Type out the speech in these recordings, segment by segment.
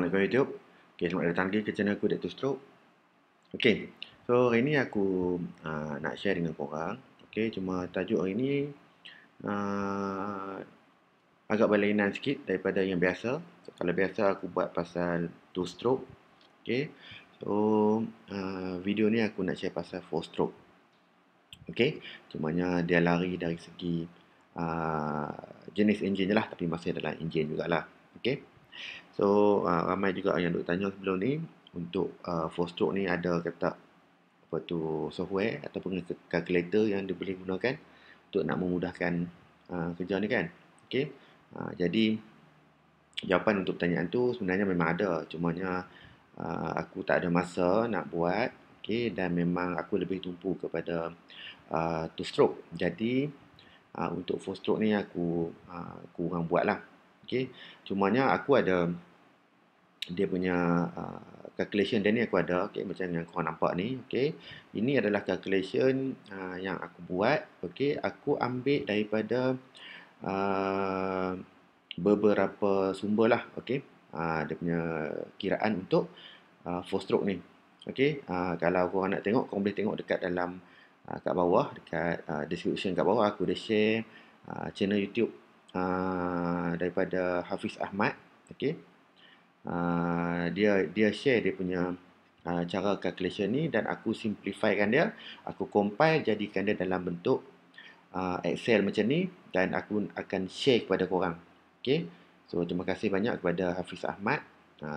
Assalamualaikum YouTube. Okay, selamat datang lagi ke channel aku Dr. Stroke. Okay, so hari ni aku nak share dengan korang. Okay, cuma tajuk hari ni agak berlainan sikit daripada yang biasa. So, kalau biasa aku buat pasal two stroke. Okay, so video ni aku nak share pasal four stroke. Okay, cumanya dia lari dari segi jenis enjin je lah, tapi masih dalam enjin jugalah. Okay. So, ramai juga yang duk tanya sebelum ni untuk four stroke ni ada kata apa tu software ataupun calculator yang dia boleh gunakan untuk nak memudahkan kerja ni kan. Okey. Jadi jawapan untuk pertanyaan tu sebenarnya memang ada, cumanya aku tak ada masa nak buat. Okey, dan memang aku lebih tumpu kepada two stroke. Jadi untuk four stroke ni aku kurang buat lah. Okey. Cumanya aku ada dia punya calculation dia ni aku ada, okay, macam yang korang nampak ni, okay. Ini adalah calculation yang aku buat, okay. Aku ambil daripada beberapa sumber lah, okay. Dia punya kiraan untuk four stroke ni, okay. Kalau korang nak tengok, korang boleh tengok dekat dalam kat bawah, dekat description kat bawah aku dah share channel YouTube daripada Hafiz Ahmad, okay. Dia share dia punya cara calculation ni dan aku simplifykan dia, aku compile jadikan dia dalam bentuk Excel macam ni dan aku akan share kepada korang. Okey. So terima kasih banyak kepada Hafiz Ahmad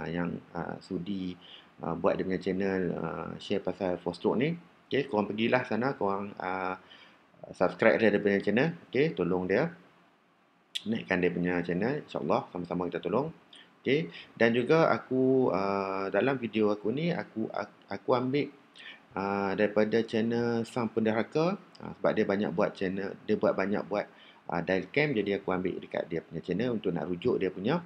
yang sudi buat dia punya channel share pasal four stroke ni. Okey, korang pergilah sana, korang subscribe dia punya channel. Okey, tolong dia naikkan dia punya channel, insya-Allah sama-sama kita tolong. Okay. Dan juga aku dalam video aku ni aku ambil daripada channel Sang Penderhaka, sebab dia banyak buat channel, dia banyak buat dial cam, jadi aku ambil dekat dia punya channel untuk nak rujuk dia punya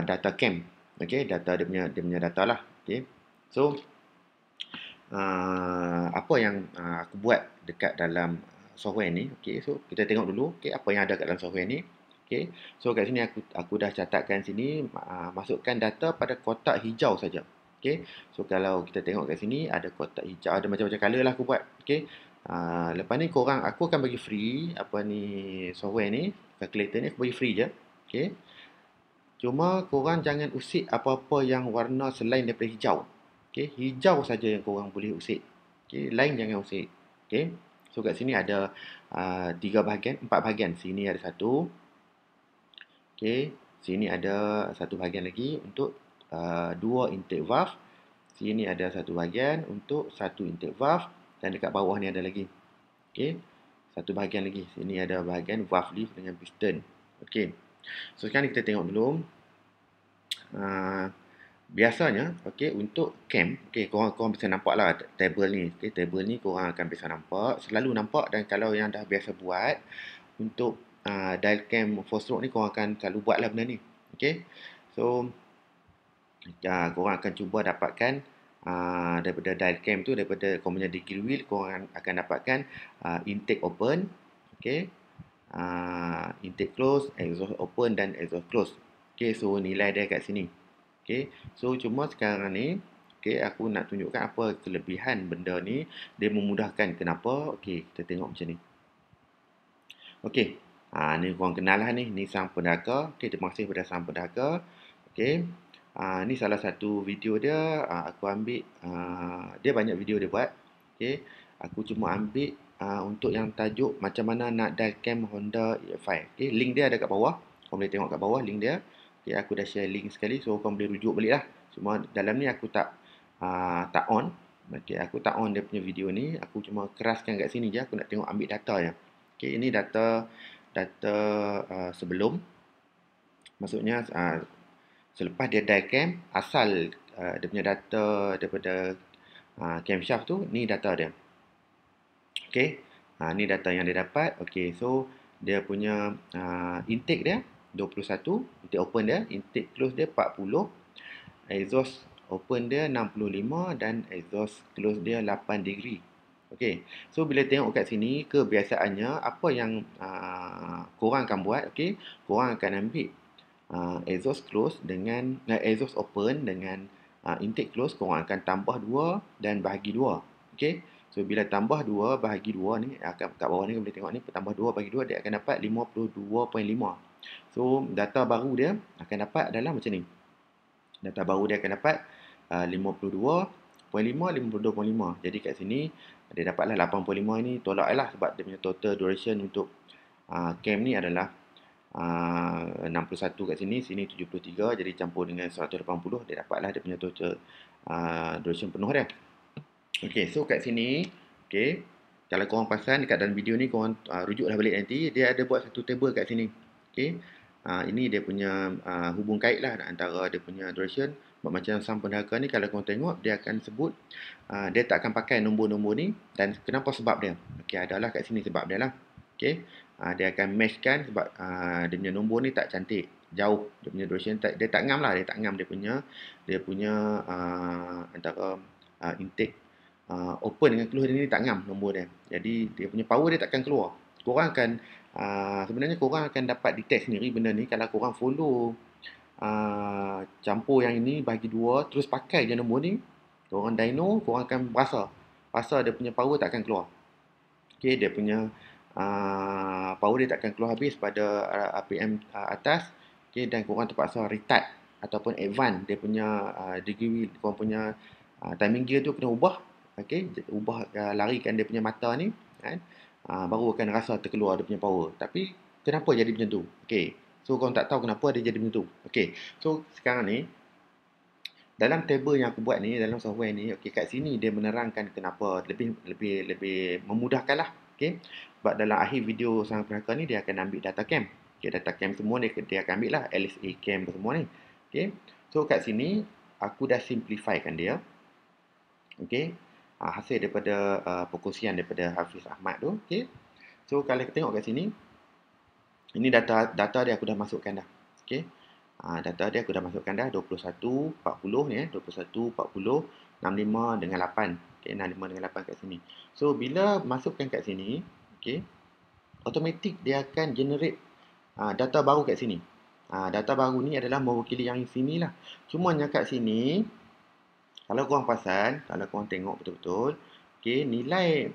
data cam. Okey, data dia punya data lah. Okey. So apa yang aku buat dekat dalam software ni, okey. So kita tengok dulu, okey, apa yang ada kat dalam software ni. Okay. So kat sini aku dah catatkan sini, masukkan data pada kotak hijau saja. Okay. So kalau kita tengok kat sini ada kotak hijau, ada macam-macam color lah aku buat. Okay. Lepas ni aku akan bagi free apa ni software ni, calculator ni aku bagi free je. Okay. Cuma korang jangan usik apa-apa yang warna selain daripada hijau. Okay. Hijau saja yang korang boleh usik. Okay. Lain jangan usik. Okay. So kat sini ada 4 bahagian. Sini ada satu. Okey, sini ada satu bahagian lagi untuk 2 intake valve. Sini ada satu bahagian untuk 1 intake valve dan dekat bawah ni ada lagi. Okey, satu bahagian lagi. Sini ada bahagian valve leaf dengan piston. Okey. So sekarang kita tengok dulu. Biasanya, okey, untuk cam, okey, korang bisa nampaklah table ni. Okey, table ni korang akan bisa nampak, selalu nampak, dan kalau yang dah biasa buat untuk dial cam four stroke ni, korang akan selalu buat lah benda ni. Okay. So korang akan cuba dapatkan daripada dial cam tu, daripada korang punya degree wheel, korang akan dapatkan intake open, okay, intake close, exhaust open dan exhaust close. Okay, so nilai dia kat sini. Okay, so cuma sekarang ni, okay, aku nak tunjukkan apa kelebihan benda ni, dia memudahkan kenapa. Okay, kita tengok macam ni. Okay. Ni korang kenal lah ni. Ni Sang Penderhaka. Okay, terima kasih kepada Sang Penderhaka. Okay. Ni salah satu video dia. Aku ambil. Dia banyak video dia buat. Okay. Aku cuma ambil untuk yang tajuk macam mana nak dial cam Honda EF5. Okay. Link dia ada kat bawah. Korang boleh tengok kat bawah link dia. Okay. Aku dah share link sekali. So, korang boleh rujuk balik lah. Cuma dalam ni aku tak on. Okay. Aku tak on dia punya video ni. Aku cuma keraskan kat sini je. Aku nak tengok ambil data je. Okay. Ini data sebelum, maksudnya selepas dia dial cam, asal dia punya data daripada camshaft tu, ni data dia. Okay. Ni data yang dia dapat. Okay. So dia punya intake dia 21, intake open dia, intake close dia 40, exhaust open dia 65 dan exhaust close dia 8 degree. Okey. So bila tengok kat sini, kebiasaannya apa yang korang akan buat, okey, korang akan ambil exhaust close dengan exhaust open dengan intake close, korang akan tambah 2 dan bahagi 2. Okey. So bila tambah 2 bahagi 2 ni, kat bawah ni boleh tengok ni, tambah 2 bahagi 2 dia akan dapat 52.5. So data baru dia akan dapat adalah macam ni. Data baru dia akan dapat 52.5, 52.5. Jadi kat sini dia dapatlah 8.5 ni tolak lah sebab dia punya total duration untuk cam ni adalah 61 kat sini, sini 73, jadi campur dengan 180 dia dapatlah dia punya total duration penuh dia. Okey, so kat sini, okey, kalau korang perasan dekat dalam video ni korang rujuklah balik nanti, dia ada buat satu table kat sini. Okey. Ini dia punya hubung kait lah antara dia punya duration. Macam Sang Pendahaka ni kalau korang tengok dia akan sebut dia tak akan pakai nombor-nombor ni, dan kenapa sebab dia? Okey, adalah kat sini sebab dia lah. Okey. Dia akan matchkan sebab dia punya nombor ni tak cantik, jauh dia punya duration dia tak ngam lah, dia tak ngam dia punya antara intake open dengan close ni tak ngam nombor dia. Jadi dia punya power dia takkan keluar. Korang akan sebenarnya korang akan dapat detect sendiri benda ni kalau korang follow campur yang ini bagi 2 terus pakai je nombor ni. Korang dyno, korang akan rasa dia punya power takkan keluar. Okey, dia punya power dia takkan keluar habis pada RPM atas. Okey, dan korang terpaksa retard ataupun advance dia punya degree, korang punya timing gear tu kena ubah. Okey, ubah larikan dia punya mata ni kan. Baru akan rasa terkeluar dia punya power. Tapi kenapa jadi macam tu? Okey. So korang tak tahu kenapa dia jadi macam tu. Okey. So sekarang ni dalam table yang aku buat ni, dalam software ni, okey, kat sini dia menerangkan kenapa lebih memudahkan lah. Okey. Sebab dalam akhir video Sang Pendahaka ni dia akan ambil data cam. Okey, data cam semua dia akan ambil lah LSA cam semua ni. Okey. So kat sini aku dah simplifykan dia. Okey. Hasil daripada perkongsian daripada Hafiz Ahmad tu. Okey. So kalau kita tengok kat sini, ini data dia aku dah masukkan dah. Okey. Data dia aku dah masukkan dah 21, 40 ni 21, 40, 65 dengan 8. Okey, 65 dengan 8 kat sini. So bila masukkan kat sini, okey, automatik dia akan generate data baru kat sini. Data baru ni adalah mewakili yang sini lah. Cumanya kat sini, kalau korang perasan, kalau korang tengok betul-betul, okey, nilai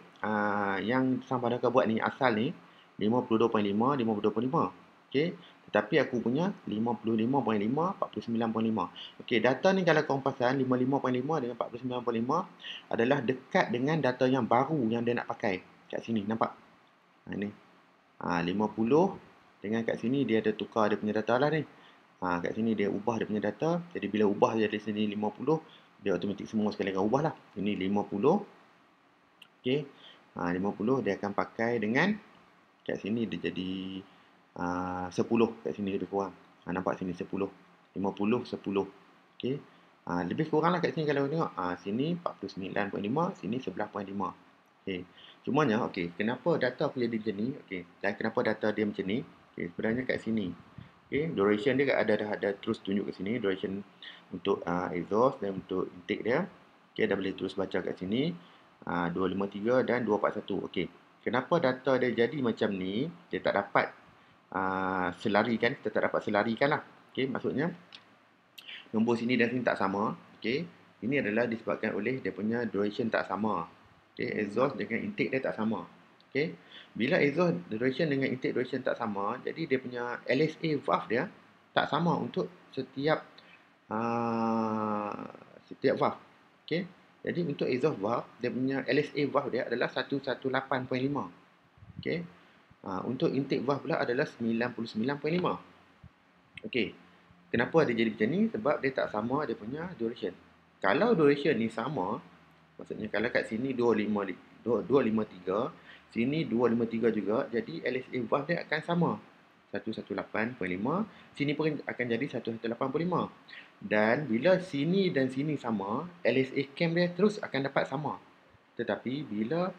yang Sang Pendahaka buat ni asal ni 52.5, 52.5. Okey, tetapi aku punya 55.5, 49.5. Okey, data ni kalau korang perasan 55.5 dengan 49.5 adalah dekat dengan data yang baru yang dia nak pakai. Kat sini nampak? Ni. 50 dengan kat sini dia ada tukar dia punya data lah ni. Kat sini dia ubah dia punya data. Jadi bila ubah jadi sini 50, dia automatik semua sekali akan ubah lah. Ini 50. Okey. 50 dia akan pakai dengan kat sini dia jadi 10 kat sini lebih kurang. Nampak sini 10. 50, 10. Okey. Lebih kurang lah kat sini kalau tengok. Sini 49.5, sini 11.5. Okey. Cumanya, okey, kenapa data aku jadi macam ni? Okey. Dan kenapa data dia macam ni? Okey, sebenarnya kat sini. Okey, duration dia ada terus tunjuk kat sini, duration untuk exhaust dan untuk intake dia. Okey, dah boleh terus baca kat sini. 253 dan 241. Okey. Kenapa data dia jadi macam ni? Dia tak dapat selarikan, kita tak dapat selarikan lah. Okey, maksudnya nombor sini dan sini tak sama. Okey. Ini adalah disebabkan oleh dia punya duration tak sama. Okey, exhaust dengan intake dia tak sama. Okey. Bila exhaust duration dengan intake duration tak sama, jadi dia punya LSA valve dia tak sama untuk setiap valve. Okey. Jadi untuk exhaust valve, dia punya LSA valve dia adalah 118.5. Okey. Untuk intake valve pula adalah 99.5. Okey. Kenapa dia jadi macam ni? Sebab dia tak sama dia punya duration. Kalau duration ni sama, maksudnya kalau kat sini 253, sini 253 juga, jadi LSA valve dia akan sama. 118.5, sini pun akan jadi 118.5. Dan bila sini dan sini sama, LSA cam dia terus akan dapat sama. Tetapi bila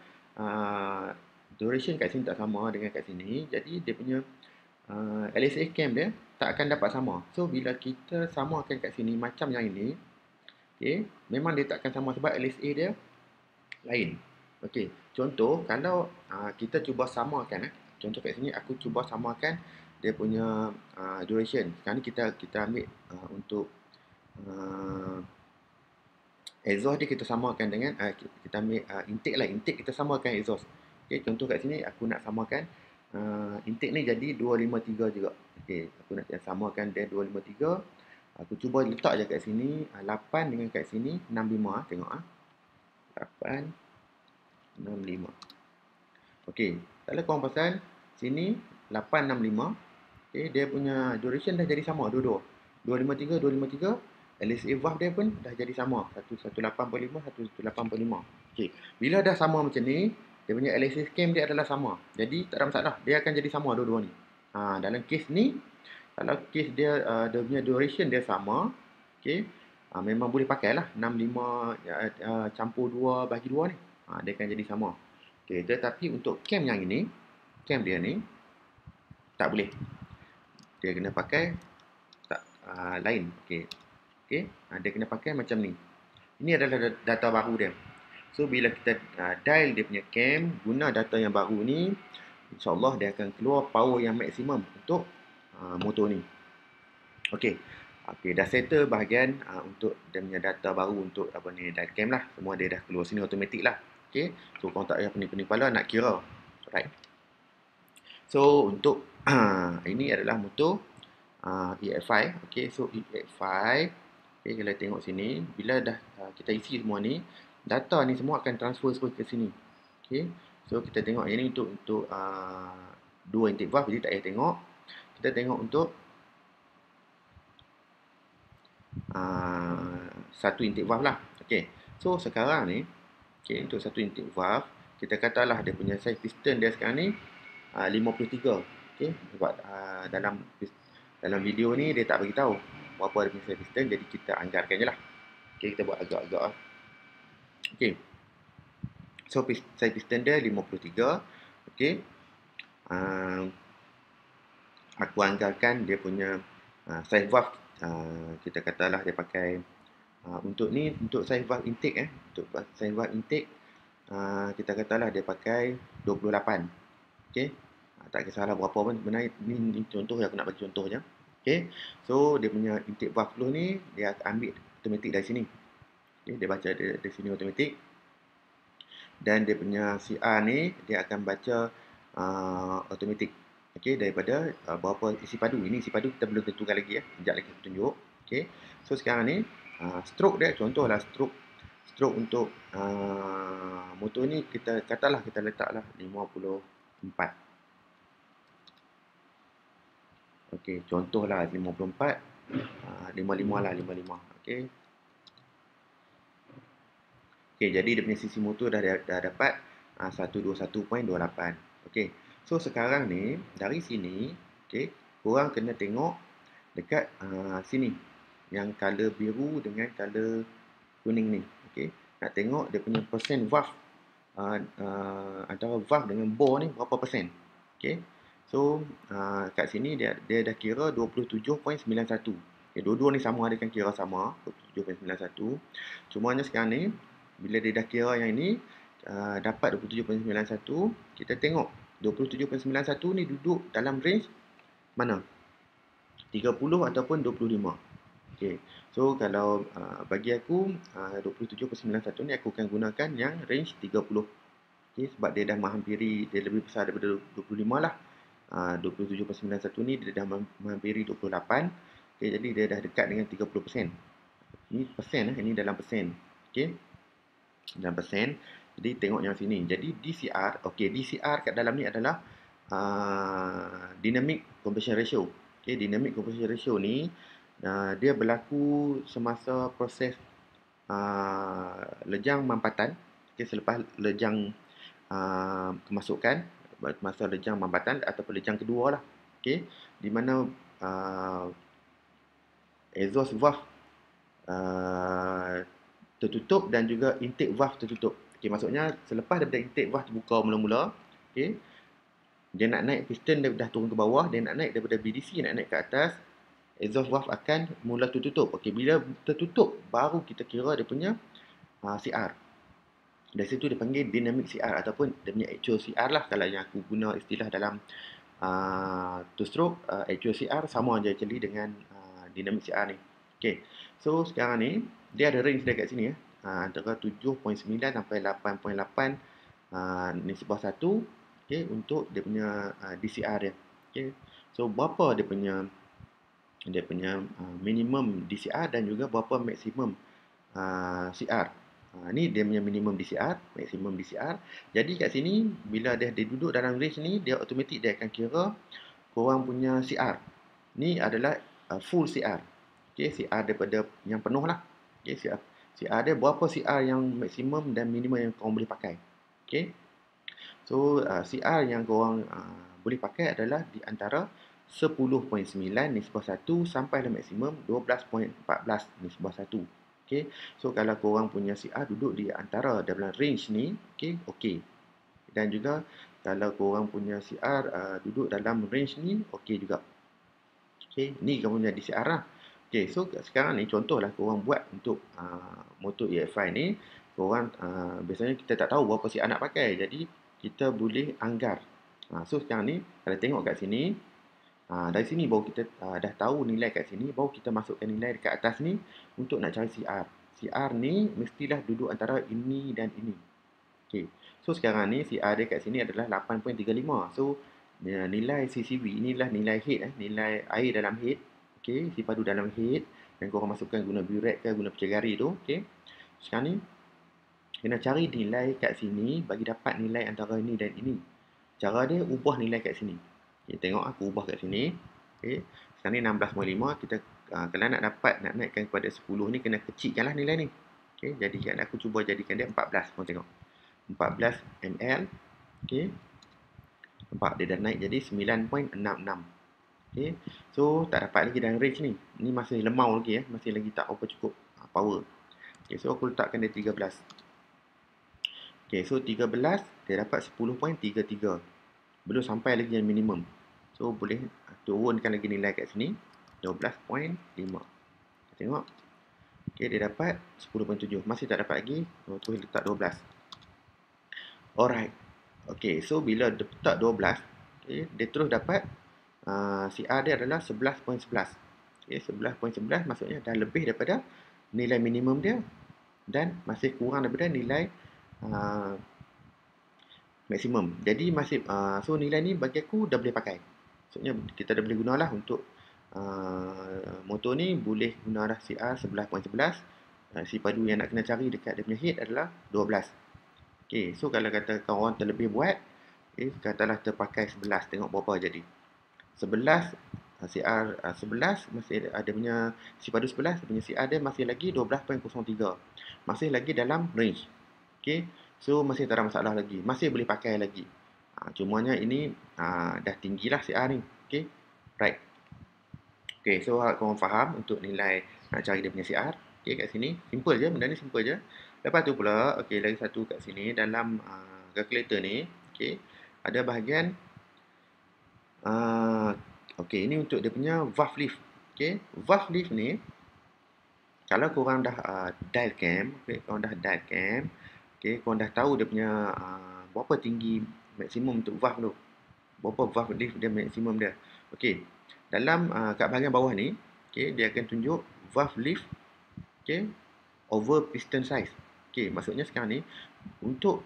duration kat sini tak sama dengan kat sini, jadi dia punya LSA cam dia tak akan dapat sama. So bila kita samakan kat sini macam yang ini, okay, memang dia tak akan sama sebab LSA dia lain. Okey, contoh kalau kita cuba samakan, contoh kat sini aku cuba samakan dia punya duration. Sekarang ni kita ambil untuk uh, exhaust dia kita samakan dengan kita ambil intake lah. Intake kita samakan exhaust. Okey, contoh kat sini aku nak samakan intake ni jadi 253 juga. Okey, aku nak samakan dia 253. Aku cuba letak je kat sini 8 dengan kat sini 65. Tengok 8 65. Okey, tak ada korang pasal sini 865. Okey, dia punya duration dah jadi sama dua-dua. 253 LSA valve dia pun dah jadi sama 1185 1185. Okey, bila dah sama macam ni, dia punya LSA cam dia adalah sama. Jadi tak ada masalah, dia akan jadi sama dua-dua ni. Dalam kes ni, kalau kes dia dia punya duration dia sama, okey, memang boleh pakai lah 65 campur 2 bagi 2 ni. Dia akan jadi sama. Okey, tetapi untuk cam yang ini, cam dia ni tak boleh. Dia kena pakai lain. Okey. Okey, dia kena pakai macam ni. Ini adalah data baru dia. So bila kita dial dia punya cam, guna data yang baru ni, insya-Allah dia akan keluar power yang maksimum untuk motor ni. Okey. Okey, dah settle bahagian untuk dia punya data baru untuk apa ni dial cam lah. Semua dia dah keluar sini automatik lah. Okey. So korang tak payah pening-pening kepala nak kira. Alright. So untuk ini adalah motor EX5. Okey, so EX5. Okey, kalau tengok sini, bila dah kita isi semua ni, data ni semua akan transfer semua ke sini. Okey. So kita tengok yang ni untuk dua intake valve, jadi tak payah tengok. Kita tengok untuk satu intake valve lah. Okey. So sekarang ni, okey, untuk satu intake valve, kita katalah dia punya size piston dia sekarang ni 53. Okey, sebab dalam video ni dia tak bagi tahu berapa dia punya size piston, jadi kita anggarkan je lah. Okey, kita buat agak-agak lah. Okey. So size piston dia 53. Okey. Aku anggarkan dia punya size valve, kita katalah dia pakai untuk ni, untuk size valve intake untuk size valve intake kita katalah dia pakai 28. Okey. Tak kisahlah berapa pun, sebenarnya ni contoh yang aku nak bagi contoh je. Okey. So dia punya intake valve flow ni dia akan ambil automatik dari sini. Okey, dia baca dari sini automatik. Dan dia punya CR ni dia akan baca automatik. Okey, daripada berapa isi padu. Ini isi padu kita belum tentukan lagi ya. Sekejap lagi aku tunjuk. Okey. So sekarang ni stroke dia, contohlah stroke untuk motor ni kita katalah kita letaklah 54. Okey, contohlah 54, 55 lah, 55. Okey. Okey, jadi dia punya sisi motor dah dapat 121.28. Okey. So sekarang ni dari sini, okey, korang kena tengok dekat sini yang color biru dengan color kuning ni. Okey. Nak tengok dia punya persen valve antara valve dengan bore ni berapa persen. Okey. So kat sini dia dah kira 27.91. Okay, dua-dua ni sama, dia kan kira sama 27.91. Cuma hanya sekarang ni bila dia dah kira yang ini dapat 27.91, kita tengok 27.91 ni duduk dalam range mana? 30 ataupun 25. Okey. So kalau bagi aku 27.91 ni aku akan gunakan yang range 30. Okey, sebab dia dah menghampiri, dia lebih besar daripada 25 lah. 27.91 ni dia dah menghampiri 28. Okey, jadi dia dah dekat dengan 30%. Ini persen ini dalam persen. Okey. Dalam persen. Jadi tengok yang sini. Jadi DCR, okey, DCR kat dalam ni adalah dynamic compression ratio. Okey, dynamic compression ratio ni dia berlaku semasa proses lejang mampatan. Okey, selepas lejang kemasukan, masa lejang mampatan ataupun lejang kedua lah. Okey, di mana exhaust valve tertutup dan juga intake valve tertutup. Okey, maksudnya selepas daripada intake valve terbuka mula-mula, okey, dia nak naik piston dia dah turun ke bawah, dia nak naik daripada BDC nak naik ke atas, exhaust valve akan mula tertutup. Okey, bila tertutup baru kita kira dia punya CR. Dari situ dia panggil dynamic CR ataupun dia punya actual CR lah kalau yang aku guna istilah dalam two stroke actual CR sama je actually dengan dynamic CR ni. Okay. So sekarang ni dia ada range dia kat sini ya. Antara 7.9 sampai 8.8 nisbah 1, okay, untuk dia punya DCR dia. Okay. So berapa dia punya minimum DCR dan juga berapa maksimum CR. Ni dia punya minimum DCR, maksimum DCR. Jadi kat sini bila dia duduk dalam range ni, dia automatik dia akan kira korang punya CR. Ni adalah full CR. Okey, CR daripada yang penuh lah. Okey, CR dia berapa CR yang maksimum dan minimum yang korang boleh pakai. Okey. So CR yang korang boleh pakai adalah di antara 10.9 nisbah 1 sampai le maksimum 12.14 nisbah 1. Okey. So kalau korang punya CR duduk di antara dalam range ni, okey. Dan juga kalau korang punya CR duduk dalam range ni, okey juga. Okey, ni kamu punya DCR lah. Okey, so sekarang ni contohlah korang buat untuk motor EFI ni, korang biasanya kita tak tahu berapa CR nak pakai. Jadi kita boleh anggar. So sekarang ni kalau tengok kat sini, dari sini baru kita dah tahu nilai kat sini, baru kita masukkan nilai dekat atas ni untuk nak cari CR. CR ni mestilah duduk antara ini dan ini. Okey. So sekarang ni CR dia kat sini adalah 8.35. So nilai CCV inilah nilai head nilai air dalam head. Okey, si padu dalam head dan korang masukkan guna burette ke guna pecegari tu, okey. Sekarang ni kena cari nilai kat sini bagi dapat nilai antara ini dan ini. Cara dia ubah nilai kat sini. Okay, tengok aku ubah kat sini. Okay. Sekarang ni 16.5. Kita kalau nak dapat, nak naikkan kepada 10 ni, kena kecilkanlah nilai ni. Okay, jadikan, aku cuba jadikan dia 14. Korang tengok. 14 ml. Okay. Nampak dia dah naik jadi 9.66. Okay. So tak dapat lagi dalam range ni. Ni masih lemau lagi ya. Masih lagi tak apa cukup power. Okay, so aku letakkan dia 13. Okay, so 13 dia dapat 10.33. Belum sampai lagi yang minimum. So boleh turunkan lagi nilai kat sini 12.5. Tengok. Okay, dia dapat 10.7. Masih tak dapat lagi. Terus letak 12. Alright. Okay, so bila letak 12, okay, dia terus dapat CR dia adalah 11.11. Okay, 11.11 maksudnya dah lebih daripada nilai minimum dia dan masih kurang daripada nilai maksimum. Jadi masih so nilai ni bagi aku dah boleh pakai. Maksudnya kita dah boleh gunalah untuk motor ni boleh guna dah CR 11.11. Si padu yang nak kena cari dekat dia punya head adalah 12. Okey, so kalau kata kawan terlebih buat, katalah terpakai 11, tengok berapa jadi. 11 CR 11 masih ada punya si padu 11 punya CR dia masih lagi 12.03. Masih lagi dalam range. Okey. So masih tak ada masalah lagi. Masih boleh pakai lagi. Cumanya ini dah tinggilah CR ni. Okey. Right. Okey, so korang faham untuk nilai nak cari dia punya CR. Okey, kat sini simple je, benda ni simple je. Lepas tu pula, okey, lagi satu kat sini dalam calculator ni, okey, ada bahagian okey, ini untuk dia punya valve lift. Okey, valve lift ni kalau korang dah dial cam, okey, korang dah dial cam, okey, korang dah tahu dia punya berapa tinggi maksimum untuk valve tu. Berapa valve lift dia maksimum dia. Okey, dalam kat bahagian bawah ni, okey, dia akan tunjuk valve lift, okey, over piston size. Okey, maksudnya sekarang ni untuk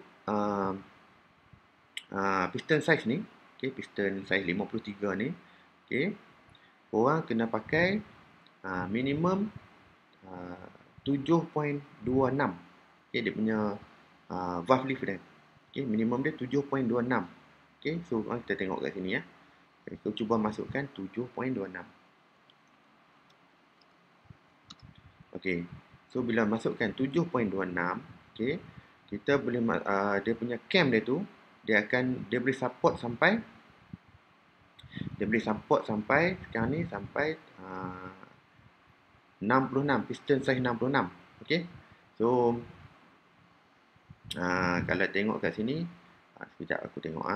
piston size ni, okey, piston size 53 ni, okey, korang kena pakai minimum 7.26. Okey, dia punya valve lift dia. Okey, minimum dia 7.26. Okey, so kita tengok kat sini ya. Kita cuba masukkan 7.26. Okey. So bila masukkan 7.26, okey, kita boleh dia punya cam dia tu dia boleh support sampai sekarang ni sampai 66, piston size 66. Okey. So kalau tengok kat sini, sekejap aku tengok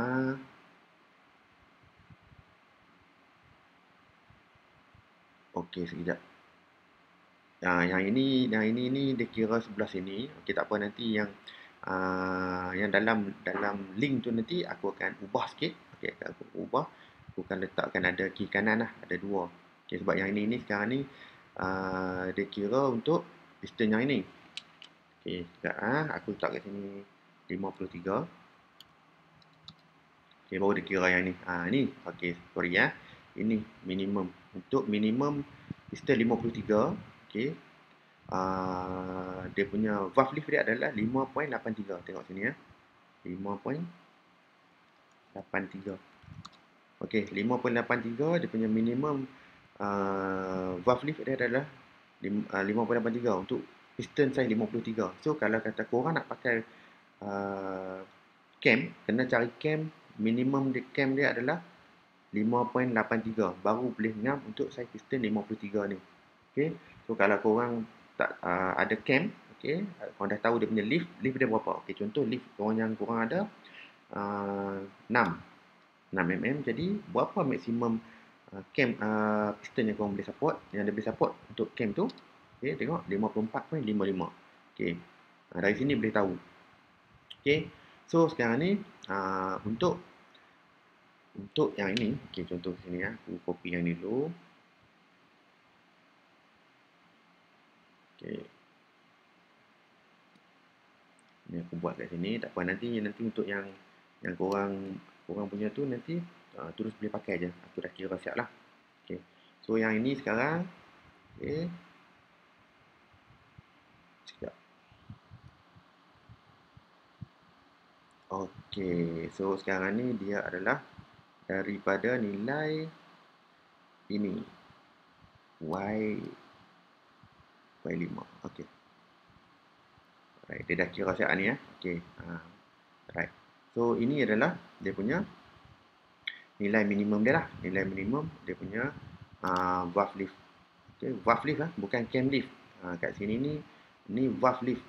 okey, sekejap. Yang ini dia kira sebelah sini. Okey, tak apa, nanti yang dalam link tu nanti aku akan ubah sikit. Okey, aku ubah aku akan letakkan ada kiri kanan lah, ada dua. Okay, sebab yang ini sekarang ni dia kira untuk piston yang ini. Okay, sekejap aku letak kat sini 53. Okay, baru dia kira yang ni. Ni, okay, sorry ya. Ini minimum. Untuk minimum piston 53. Okay. Dia punya valve lift dia adalah 5.83. Tengok sini ya. 5.83. Okey, 5.83 dia punya minimum valve lift dia adalah 5.83 untuk piston size 53. So kalau kata korang nak pakai cam, kena cari cam minimum cam dia adalah 5.83 baru boleh ngam untuk size piston 53 ni. Okey. So kalau korang tak ada cam, okey, korang dah tahu dia punya lift dia berapa. Okey, contoh lift korang yang korang ada 6 mm, jadi berapa maksimum cam piston yang korang boleh support, yang dia boleh support untuk cam tu. Okey, tengok 54.55. Okey. Dari sini boleh tahu. Okey. So sekarang ni untuk yang ini, okey, contoh sini ya, aku copy yang ni dulu. Okey. Ni aku buat kat sini, tak apa, nanti untuk yang korang punya tu nanti terus boleh pakai je. Aku dah kira siap lah. Okey. So yang ini sekarang, okey. Sekejap. Okey, so sekarang ni dia adalah daripada nilai ini Y5. Okey. Right, dia dah kira siap ni ya. Okey. Right. So ini adalah dia punya nilai minimum dia lah. Nilai minimum dia punya valve lift. Okey, valve lift lah, bukan cam lift. Kat sini ni valve lift.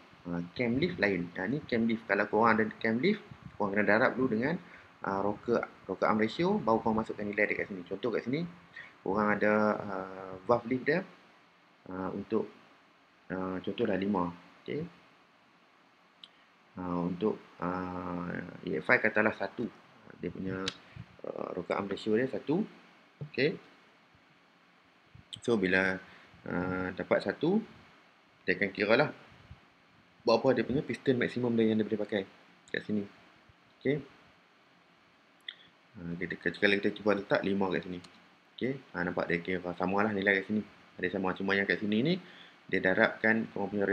Cam lift lain. Ni cam lift. Kalau korang ada cam lift, korang kena darab dulu dengan rocker arm ratio, baru korang masukkan nilai dia kat sini. Contoh kat sini, korang ada valve lift dia untuk contohlah 5. Okey. Untuk EF5 katalah 1. Dia punya rocker arm ratio dia 1. Okey. So bila dapat 1, dia akan kira lah berapa dia punya piston maksimum dia yang dia boleh pakai kat sini. Okey. Kalau kita cuba letak 5 kat sini. Okey. Nampak dia kira samalah nilai kat sini. Ada sama, cuma yang kat sini ni dia darabkan korang punya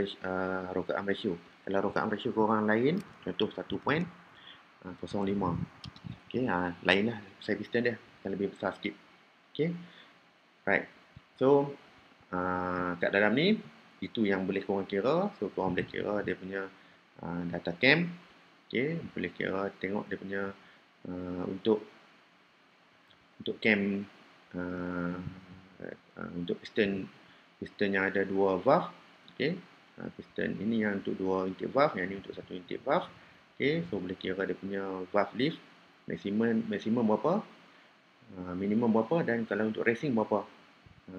rocker arm ratio. Kalau rocker arm ratio korang lain, contoh 1.05. Okey, lain lah size piston dia, akan lebih besar sikit. Okey. Right. So kat dalam ni itu yang boleh korang kira. So korang boleh kira dia punya data cam. Okey, boleh kira tengok dia punya untuk cam untuk piston yang ada dua valve. Okey. Piston ini yang untuk dua intake valve, yang ini untuk satu intake valve. Okey, so boleh kira dia punya valve lift maksimum berapa, minimum berapa, dan kalau untuk racing berapa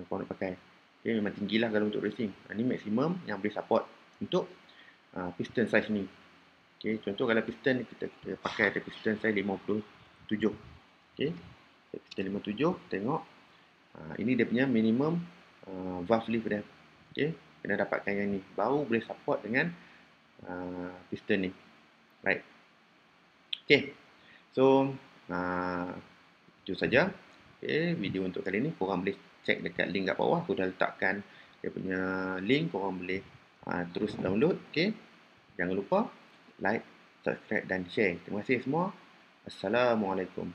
korang nak pakai. Okay, memang tinggilah kalau untuk racing. Ini maksimum yang boleh support untuk piston size ni. Okay, contoh kalau piston kita pakai ada piston size 57. Okay, piston 57, tengok. Ini dia punya minimum valve lift dia. Okay, kena dapatkan yang ni. Baru boleh support dengan piston ni. Right. Okay, so itu saja. Okay, video untuk kali ni. Korang boleh cek dekat link kat bawah. Aku dah letakkan dia punya link. Korang boleh terus download. Okay, jangan lupa like, subscribe dan share. Terima kasih semua. Assalamualaikum.